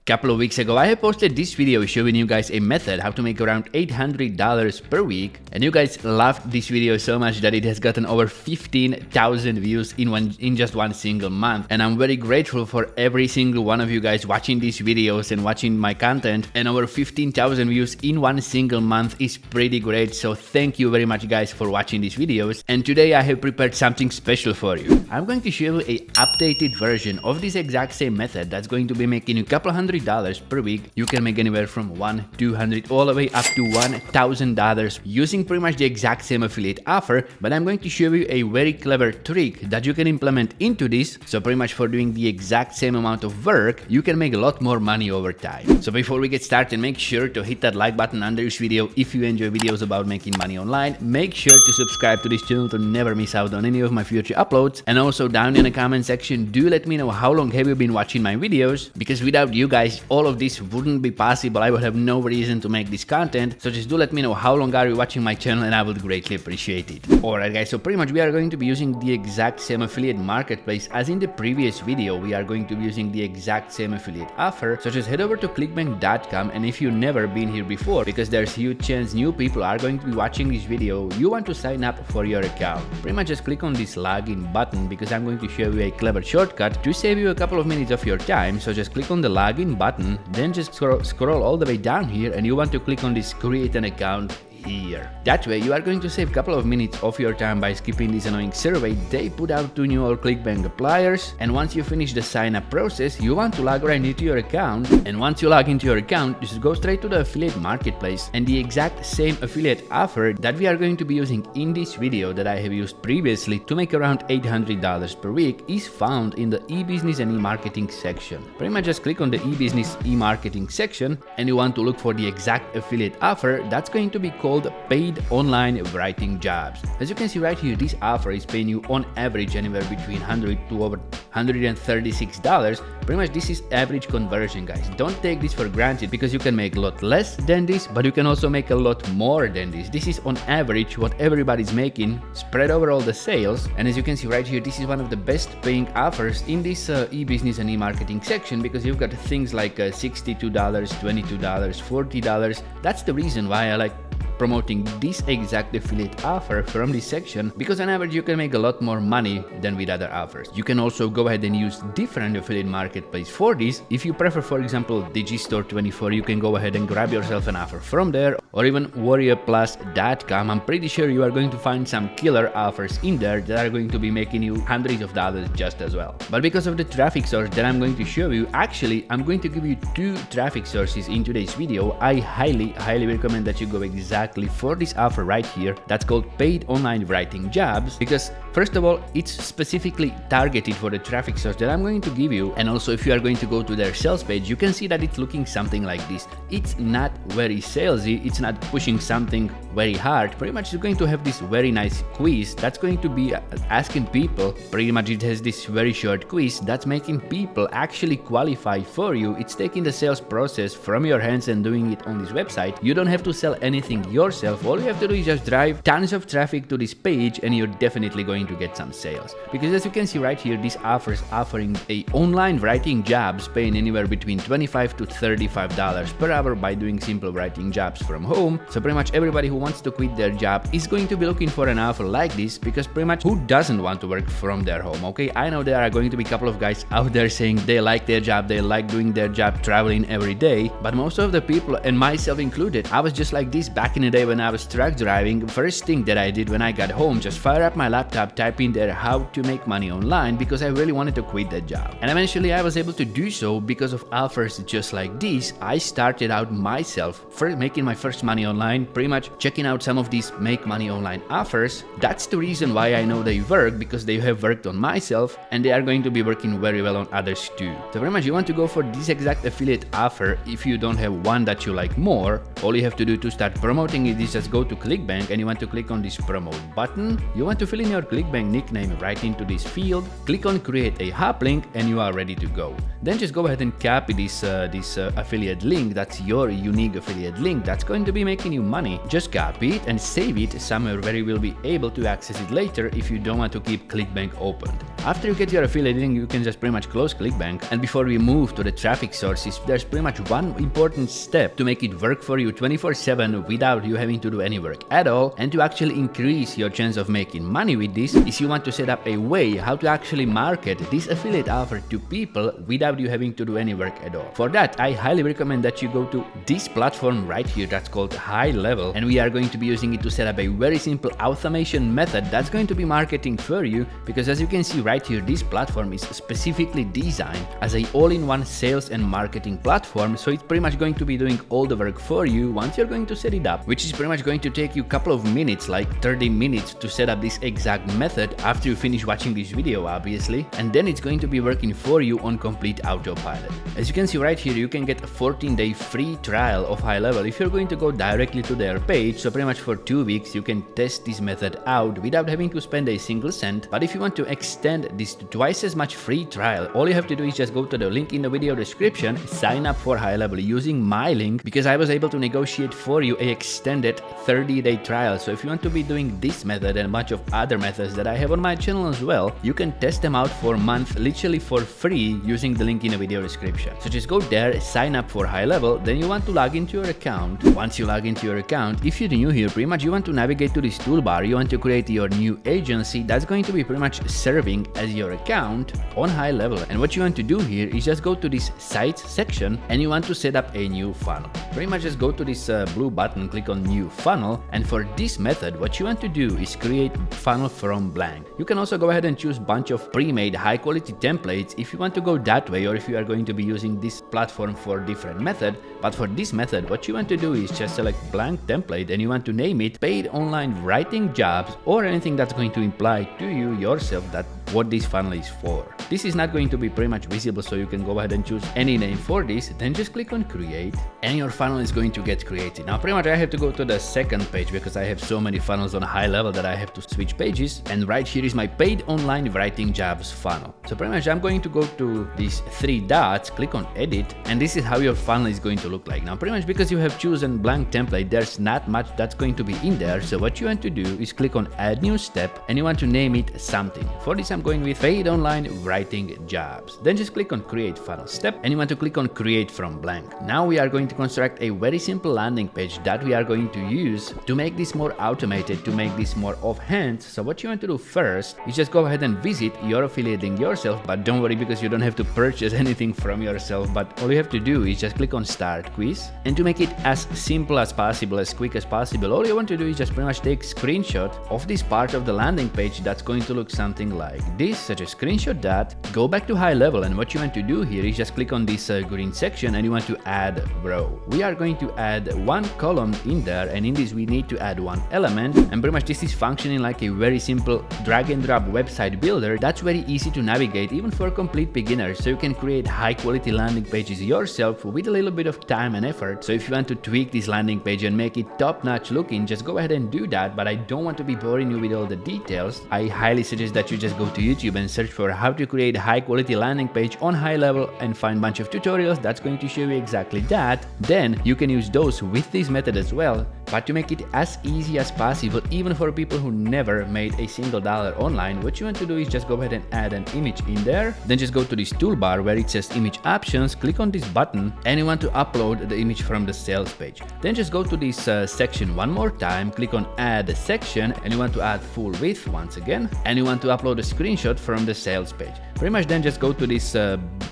Couple of weeks ago, I have posted this video showing you guys a method how to make around $800 per week, and you guys loved this video so much that it has gotten over 15,000 views in just one single month. And I'm very grateful for every single one of you guys watching these videos and watching my content, and over 15,000 views in one single month is pretty great. So thank you very much guys for watching these videos. And today I have prepared something special for you. I'm going to show you a updated version of this exact same method that's going to be making you a couple $100 per week. You can make anywhere from $100, $200 all the way up to $1,000 using pretty much the exact same affiliate offer, but I'm going to show you a very clever trick that you can implement into this. So pretty much for doing the exact same amount of work, you can make a lot more money over time. So before we get started, make sure to hit that like button under this video if you enjoy videos about making money online. Make sure to subscribe to this channel to never miss out on any of my future uploads. And also down in the comment section, do let me know how long have you been watching my videos, because without you guys all of this wouldn't be possible. I would have no reason to make this content. So just do let me know how long are you watching my channel, and I would greatly appreciate it. Alright guys, so pretty much we are going to be using the exact same affiliate marketplace as in the previous video. We are going to be using the exact same affiliate offer. So just head over to clickbank.com, and if you've never been here before, because there's huge chance new people are going to be watching this video, you want to sign up for your account. Pretty much just click on this login button, because I'm going to show you a clever shortcut to save you a couple of minutes of your time. So just click on the login button, then just scroll all the way down here, and you want to click on this create an account here. That way you are going to save a couple of minutes of your time by skipping this annoying survey they put out to new or ClickBank appliers. And once you finish the sign up process, you want to log right into your account, and once you log into your account, just go straight to the affiliate marketplace, and the exact same affiliate offer that we are going to be using in this video that I have used previously to make around $800 per week is found in the e-business and e-marketing section. Pretty much just click on the e-business e-marketing section, and you want to look for the exact affiliate offer that's going to be called paid online writing jobs. As you can see right here, this offer is paying you on average anywhere between $100 to over $136. Pretty much this is average conversion, guys. Don't take this for granted, because you can make a lot less than this, but you can also make a lot more than this. This is on average what everybody's making spread over all the sales. And as you can see right here, this is one of the best paying offers in this e-business and e-marketing section, because you've got things like $62, $22, $40. That's the reason why I like promoting this exact affiliate offer from this section, because on average you can make a lot more money than with other offers. You can also go ahead and use different affiliate marketplace for this. If you prefer, for example, Digistore24, you can go ahead and grab yourself an offer from there, or even warriorplus.com. I'm pretty sure you are going to find some killer offers in there that are going to be making you hundreds of dollars just as well. But because of the traffic source that I'm going to show you, actually I'm going to give you two traffic sources in today's video. I highly recommend that you go exactly for this offer right here that's called paid online writing jobs, because first of all, it's specifically targeted for the traffic source that I'm going to give you. And also, if you are going to go to their sales page, you can see that it's looking something like this. It's not very salesy, it's not pushing something very hard. Pretty much it's going to have this very nice quiz that's going to be asking people. Pretty much it has this very short quiz that's making people actually qualify for you. It's taking the sales process from your hands and doing it on this website. You don't have to sell anything yourself. All you have to do is just drive tons of traffic to this page, and you're definitely going to get some sales. Because as you can see right here, this offer is offering a online writing jobs paying anywhere between $25 to $35 per hour by doing simple writing jobs from home. So pretty much everybody who wants to quit their job is going to be looking for an offer like this, because pretty much who doesn't want to work from their home? Okay, I know there are going to be a couple of guys out there saying they like their job, they like doing their job, traveling every day, but most of the people, and myself included, I was just like this back in the day when I was truck driving. First thing that I did when I got home, just fire up my laptop, type in there how to make money online, because I really wanted to quit that job. And eventually I was able to do so because of offers just like this. I started out myself first making my first money online, pretty much checking out some of these make money online offers. That's the reason why I know they work, because they have worked on myself, and they are going to be working very well on others too. So pretty much you want to go for this exact affiliate offer. If you don't have one that you like more, all you have to do to start promoting it is just go to ClickBank, and you want to click on this promote button. You want to fill in your ClickBank nickname right into this field, click on create a hop link, and you are ready to go. Then just go ahead and copy this affiliate link. That's your unique affiliate link that's going to be making you money. Just copy it and save it somewhere where you will be able to access it later if you don't want to keep ClickBank opened. After you get your affiliate link, you can just pretty much close ClickBank. And before we move to the traffic sources, there's pretty much one important step to make it work for you 24/7 without you having to do any work at all. And to actually increase your chance of making money with this is you want to set up a way how to actually market this affiliate offer to people without you having to do any work at all. For that, I highly recommend that you go to this platform right here that's called HighLevel, and we are going to be using it to set up a very simple automation method that's going to be marketing for you, because as you can see right here, this platform is specifically designed as a all-in-one sales and marketing platform, so it's pretty much going to be doing all the work for you once you're going to set it up, which is pretty much going to take you a couple of minutes, like 30 minutes to set up this exact method after you finish watching this video, obviously, and then it's going to be working for you on complete autopilot. As you can see right here, you can get a 14-day free trial of HighLevel if you're going to go directly to their page, so pretty much for 2 weeks you can test this method out without having to spend a single cent. But if you want to extend this to twice as much free trial, all you have to do is just go to the link in the video description, sign up for HighLevel using my link, because I was able to negotiate for you a extended 30-day trial. So if you want to be doing this method and a bunch of other methods that I have on my channel as well, you can test them out for a month literally for free using the link in the video description. So just go there, sign up for HighLevel, then you want to log into your account. Once you log into your account, if you're new here, pretty much you want to navigate to this toolbar, you want to create your new agency that's going to be pretty much serving as your account on HighLevel. And what you want to do here is just go to this sites section and you want to set up a new funnel. Pretty much just go to this blue button, click on new funnel, and for this method what you want to do is create funnel from blank. You can also go ahead and choose a bunch of pre-made high quality templates if you want to go that way, or if you are going to be using this platform for different method. But for this method what you want to do is just select blank template and you want to name it paid online writing jobs, or anything that's going to imply to you yourself that what this funnel is for. This is not going to be pretty much visible, so you can go ahead and choose any name for this, then just click on create and your funnel is going to get created. Now pretty much I have to go to the second page because I have so many funnels on HighLevel that I have to switch pages, and right here is my paid online writing jobs funnel. So pretty much I'm going to go to these 3 dots, click on edit, and this is how your funnel is going to look like. Now pretty much because you have chosen blank template, there's not much that's going to be in there, so what you want to do is click on add new step and you want to name it something. For this I'm going with paid online writing jobs. Then just click on create funnel step and you want to click on create from blank. Now we are going to construct a very simple landing page that we are going to use to make this more automated, to make this more offhand. So what you want to do first is just go ahead and visit your affiliate link yourself, but don't worry because you don't have to purchase anything from yourself, but all you have to do is just click on start quiz. And to make it as simple as possible, as quick as possible, all you want to do is just pretty much take screenshot of this part of the landing page that's going to look something like this. So just screenshot that, go back to HighLevel, and what you want to do here is just click on this green section and you want to add row. We are going to add 1 column in there, and in this we need to add 1 element, and pretty much this is functioning like a very simple drag and drop website builder that's very easy to navigate even for complete beginners, so you can create high quality landing pages yourself with a little bit of time and effort. So if you want to tweak this landing page and make it top notch looking, just go ahead and do that, but I don't want to be boring you with all the details. I highly suggest that you just go to YouTube and search for how to create a high quality landing page on HighLevel and find a bunch of tutorials that's going to show you exactly that. Then you can use those with this method as well. But to make it as easy as possible, even for people who never made a single dollar online, what you want to do is just go ahead and add an image in there. Then just go to this toolbar where it says image options, click on this button, and you want to upload the image from the sales page. Then just go to this section one more time, click on add section, and you want to add full width once again, and you want to upload a screenshot from the sales page. Pretty much then just go to this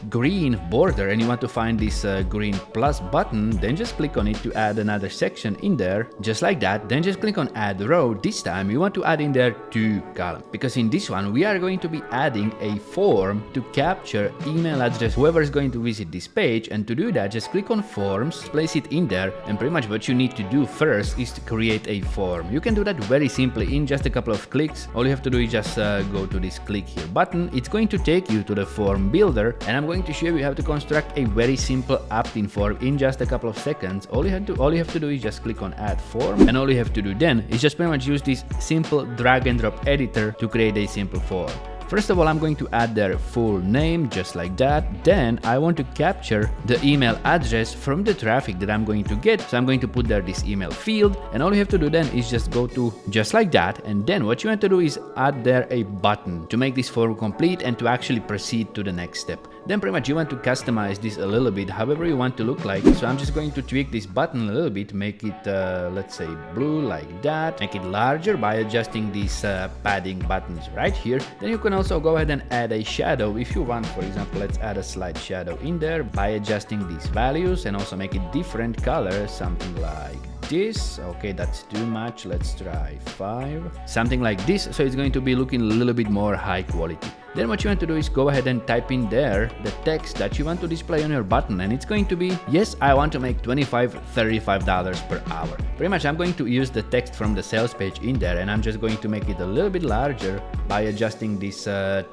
green border and you want to find this green plus button, then just click on it to add another section in there, just like that. Then just click on add row. This time you want to add in there 2 columns, because in this one we are going to be adding a form to capture email address whoever is going to visit this page. And to do that, just click on forms, place it in there, and pretty much what you need to do first is to create a form. You can do that very simply in just a couple of clicks. All you have to do is just go to this click here button. It's going to take you to the form builder, and I'm going to show you how to construct a very simple opt-in form in just a couple of seconds. All you have to do is just click on add form, and all you have to do then is just pretty much use this simple drag and drop editor to create a simple form. First of all, I'm going to add their full name just like that. Then I want to capture the email address from the traffic that I'm going to get. So I'm going to put there this email field, and all you have to do then is just go to just like that, and then what you want to do is add there a button to make this form complete and to actually proceed to the next step. Then pretty much you want to customize this a little bit however you want to look like. So I'm just going to tweak this button a little bit, make it let's say blue like that, make it larger by adjusting these padding buttons right here. Then you can also go ahead and add a shadow if you want. For example, let's add a slight shadow in there by adjusting these values and also make it different color, something like this. Okay, that's too much. Let's try 5, something like this. So it's going to be looking a little bit more high quality. Then what you want to do is go ahead and type in there the text that you want to display on your button, and it's going to be, yes, I want to make $35 per hour. Pretty much I'm going to use the text from the sales page in there, and I'm just going to make it a little bit larger by adjusting this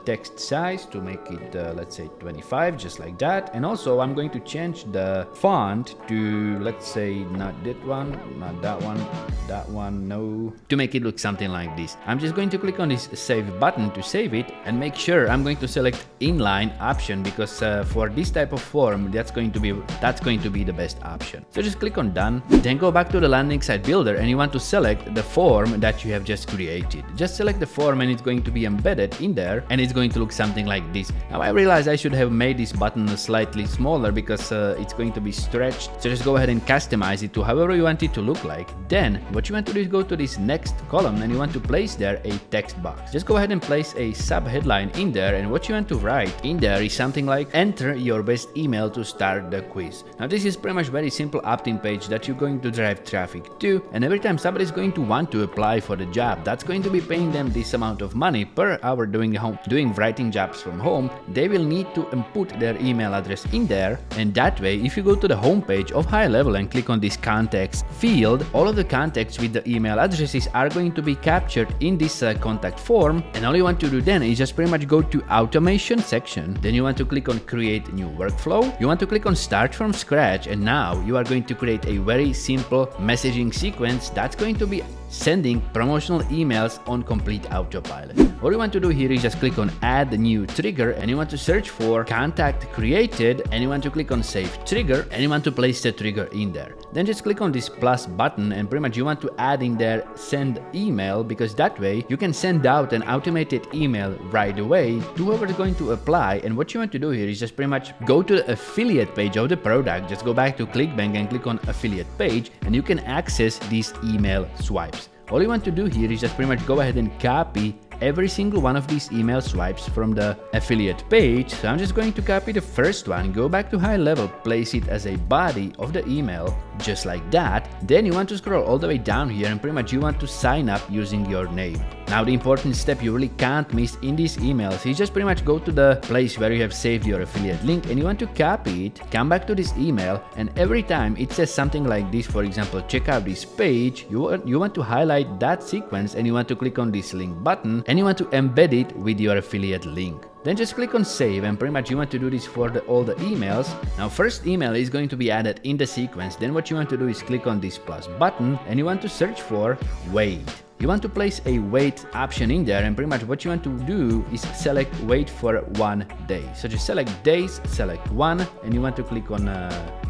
text size to make it let's say 25, just like that. And also I'm going to change the font to, let's say, not that one, not that one, no, to make it look something like this. I'm just going to click on this save button to save it, and make sure I'm going to select inline option, because for this type of form that's going to be the best option. So just click on done, then go back to the landing site builder, and you want to select the form that you have just created. Just select the form, and it's going to be embedded in there, and it's going to look something like this. Now I realize I should have made this button slightly smaller because it's going to be stretched. So just go ahead and customize it to however you want it to look like. Then what you want to do is go to this next column, and you want to place there a text box. Just go ahead and place a sub headline in there, and what you want to write in there is something like enter your best email to start the quiz. Now this is pretty much very simple opt-in page that you're going to drive traffic to, and every time somebody's going to want to apply for the job that's going to be paying them this amount of money per hour doing writing jobs from home, they will need to input their email address in there. And that way, if you go to the home page of HighLevel and click on this contacts field, all of the contacts with the email addresses are going to be captured in this contact form. And all you want to do then is just pretty much go to automation section. Then you want to click on create new workflow. You want to click on start from scratch, and now you are going to create a very simple messaging sequence that's going to be sending promotional emails on complete autopilot. All you want to do here is just click on add new trigger, and you want to search for contact created, and you want to click on save trigger, and you want to place the trigger in there. Then just click on this plus button, and pretty much you want to add in there send email, because that way you can send out an automated email right away to whoever is going to apply. And what you want to do here is just pretty much go to the affiliate page of the product, just go back to ClickBank and click on affiliate page, and you can access these email swipes. All you want to do here is just pretty much go ahead and copy every single one of these email swipes from the affiliate page. So I'm just going to copy the first one, go back to HighLevel, place it as a body of the email, just like that. Then you want to scroll all the way down here, and pretty much you want to sign up using your name. Now the important step you really can't miss in these emails is just pretty much go to the place where you have saved your affiliate link, and you want to copy it, come back to this email, and every time it says something like this, for example, check out this page, you want to highlight that sequence, and you want to click on this link button, and you want to embed it with your affiliate link. Then just click on save, and pretty much you want to do this for all the emails. Now first email is going to be added in the sequence. Then what you want to do is click on this plus button, and you want to search for wait. You want to place a wait option in there, and pretty much what you want to do is select wait for 1 day. So just select days, select 1, and you want to click on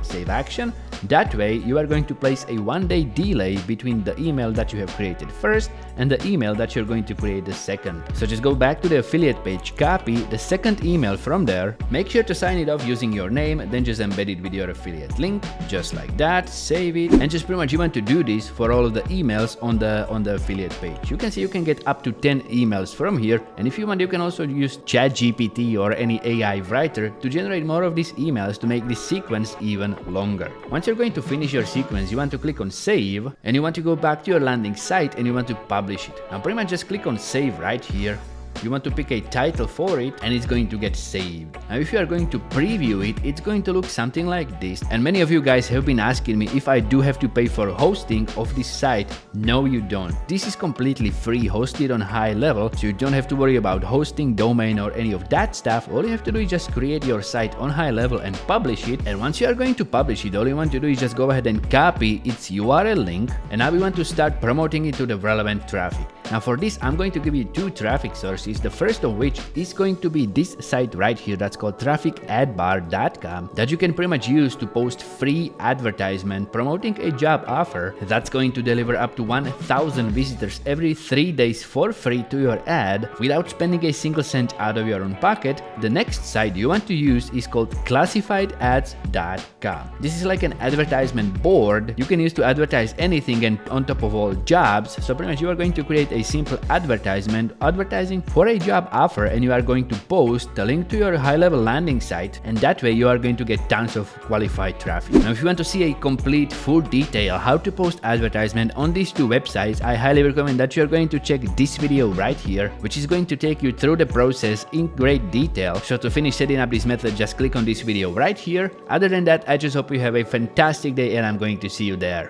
save action. That way you are going to place a 1-day delay between the email that you have created first and the email that you're going to create the second. So just go back to the affiliate page, copy the second email from there, make sure to sign it off using your name, then just embed it with your affiliate link, just like that, save it, and just pretty much you want to do this for all of the emails on the affiliate page. You can see you can get up to 10 emails from here, and if you want you can also use ChatGPT or any AI writer to generate more of these emails to make this sequence even longer. Once you're going to finish your sequence, you want to click on save, and you want to go back to your landing site, and you want to publish it. Now pretty much just click on save right here. You want to pick a title for it, and it's going to get saved. Now if you are going to preview it, it's going to look something like this. And many of you guys have been asking me if I do have to pay for hosting of this site. No, you don't. This is completely free, hosted on HighLevel, so you don't have to worry about hosting, domain, or any of that stuff. All you have to do is just create your site on HighLevel and publish it. And once you are going to publish it, all you want to do is just go ahead and copy its URL link, and now we want to start promoting it to the relevant traffic. Now for this, I'm going to give you two traffic sources. The first of which is going to be this site right here that's called trafficadbar.com that you can pretty much use to post free advertisement promoting a job offer that's going to deliver up to 1,000 visitors every 3 days for free to your ad without spending a single cent out of your own pocket. The next site you want to use is called classifiedads.com. This is like an advertisement board you can use to advertise anything and on top of all jobs. So pretty much you are going to create a simple advertisement advertising for a job offer, and you are going to post the link to your HighLevel landing site, and that way you are going to get tons of qualified traffic. Now if you want to see a complete full detail how to post advertisement on these two websites, I highly recommend that you are going to check this video right here, which is going to take you through the process in great detail. So to finish setting up this method, just click on this video right here. Other than that, I just hope you have a fantastic day, and I'm going to see you there.